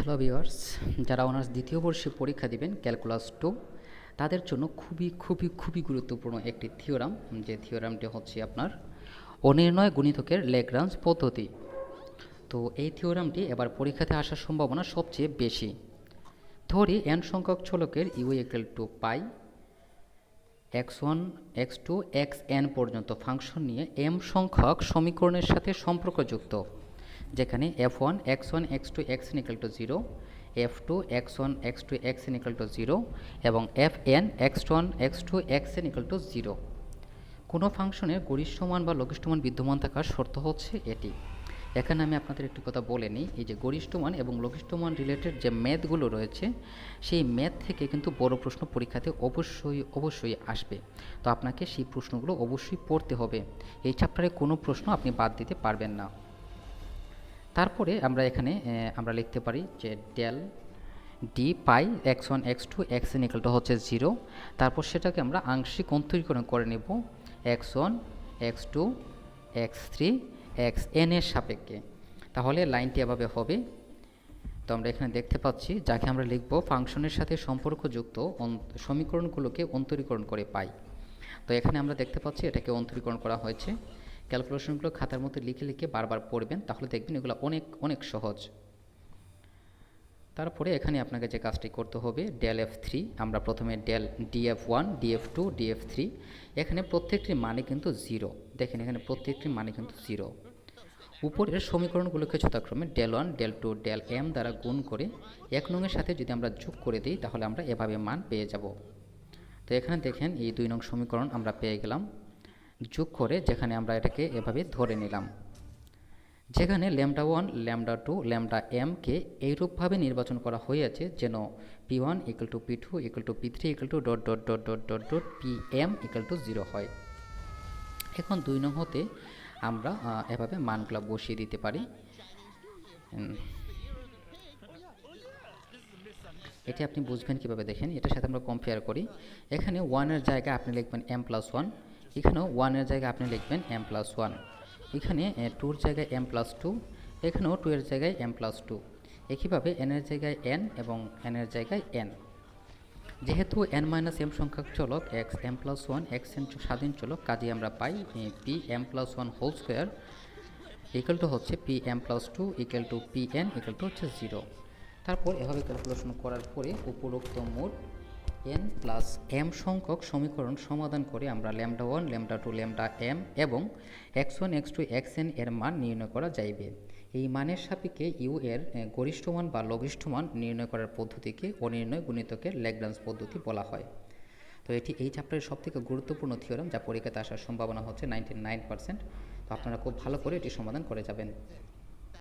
Hello viewers, যারা honours দ্বিতীয় বর্ষে পরীক্ষা দিবেন ক্যালকুলাস 2 তাদের জন্য খুবই গুরুত্বপূর্ণ একটি থিওরাম, যে থিওরামটি হচ্ছে আপনার অনির্ণয় গুণিতকের ল্যাগ্রাঞ্জ পদ্ধতি। তো এই থিওরামটি এবার পরীক্ষাতে আসার সম্ভাবনা সবচেয়ে বেশি। ধরি n সংখ্যক চলকের u equal to pi x1 x2 xn পর্যন্ত ফাংশন নিয়ে m সংখ্যক সমীকরণের সাথে সম্পর্কযুক্ত, যেখানে f1 x1 x2 xn equal to 0, f2 x1 x2 xn equal to 0 এবং fn x1 x2 xn equal to 0। কোনো ফাংশনের গরিষ্ঠ মান বা লঘিষ্ঠ মান বিদ্যমান থাকার শর্ত হচ্ছে এটি। এখানে আমি আপনাদের একটি কথা বলে নিই, এই যে গরিষ্ঠ মান এবং লঘিষ্ঠ মান রিলেটেড যে ম্যাথগুলো রয়েছে সেই ম্যাথ থেকে কিন্তু বড় প্রশ্ন পরীক্ষাতে অবশ্যই আসবে। তো আপনাকে সেই প্রশ্নগুলো অবশ্যই পড়তে হবে, এই চ্যাপ্টারে কোনো প্রশ্ন আপনি বাদ দিতে পারবেন না। তারপরে আমরা এখানে আমরা লিখতে পারি যে ডেল ডি পাই x1 x2 xn equal to হচ্ছে 0, তারপর সেটাকে আমরা আংশিক অন্তরীকরণ করে নেব x1 x2 x3 xn এর সাপেক্ষে। তাহলে লাইনটি এভাবে হবে। তো আমরা এখানে দেখতে পাচ্ছি যাকে আমরা লিখব ফাংশনের সাথে সম্পর্কযুক্ত সমীকরণগুলোকে অন্তরীকরণ করে পাই। তো এখানে আমরা দেখতে পাচ্ছি এটাকে অন্তরীকরণ করা হয়েছে। ক্যালকুলেশনগুলো খাতার মধ্যে লিখে বারবার পড়বেন, তাহলে দেখবেন এগুলো অনেক সহজ। তারপরে এখানে আপনাকে যে কাজটি করতে হবে ডেল f3, আমরা প্রথমে ডেল df1 df2 df3, এখানে প্রত্যেকটির মানে কিন্তু 0। দেখেন এখানে প্রত্যেকটির মানে কিন্তু 0। উপরের সমীকরণগুলোকে যথাক্রমে ডেল 1 ডেল 2 ডেল m দ্বারা গুণ করে 1 নং এর সাথে যদি আমরা যোগ করে দিই তাহলে আমরা এভাবে মান পেয়ে যাব। তো এখানে দেখেন এই 2 নং সমীকরণ আমরা পেয়ে গেলাম যোগ করে, যেখানে আমরা এটাকে এভাবে ধরে নিলাম, যেখানে λ1 λ2 λm কে এইরূপভাবে নির্বাচন করা হয়েছে যেন p1 equal to p2 equal to p3 equal to dot dot dot dot dot dot pm equal to 0 হয়। এখন 2 নং হতে আমরা এভাবে মানগুলো বসিয়ে দিতে পারি। এটি আপনি বুঝবেন কিভাবে, দেখেন এটার সাথে আমরা কম্পেয়ার করি। এখানে 1 এর জায়গায় আপনি লিখবেন m+1, এখানেও 1 এর জায়গায় আপনি লিখবেন m+1, এখানে 2 এর জায়গায় m+2, এখানেও 2 এর জায়গায় m+2, একইভাবে n এর জায়গায় n এবং n এর জায়গায় n। যেহেতু n-m সংখ্যক চলক x m+1 xn স্বাধীন চলক, কাজেই আমরা পাই pm+1 whole square equal to হচ্ছে pm+2 equal to pn equal to হচ্ছে 0। তারপর এভাবে ক্যালকুলেশন করার পরে উপরোক্ত মোট n প্লাস m সংখ্যক সমীকরণ সমাধান করে আমরা λ1 λ2 λm এবং x1 x2 xn এর মান নির্ণয় করা যাইবে। এই মানের সাপেক্ষে ইউ এর গরিষ্ঠ মান বা লঘিষ্ঠ মান নির্ণয় করার পদ্ধতিকে অনির্ণয় গুণিতকের ল্যাগ্রাঞ্জ পদ্ধতি বলা হয়। তো এটি এই চ্যাপ্টারের সবথেকে গুরুত্বপূর্ণ থিওরাম, যা পরীক্ষাতে আসার সম্ভাবনা হচ্ছে 99%। তো আপনারা খুব ভালো করে এটি সমাধান করে যাবেন।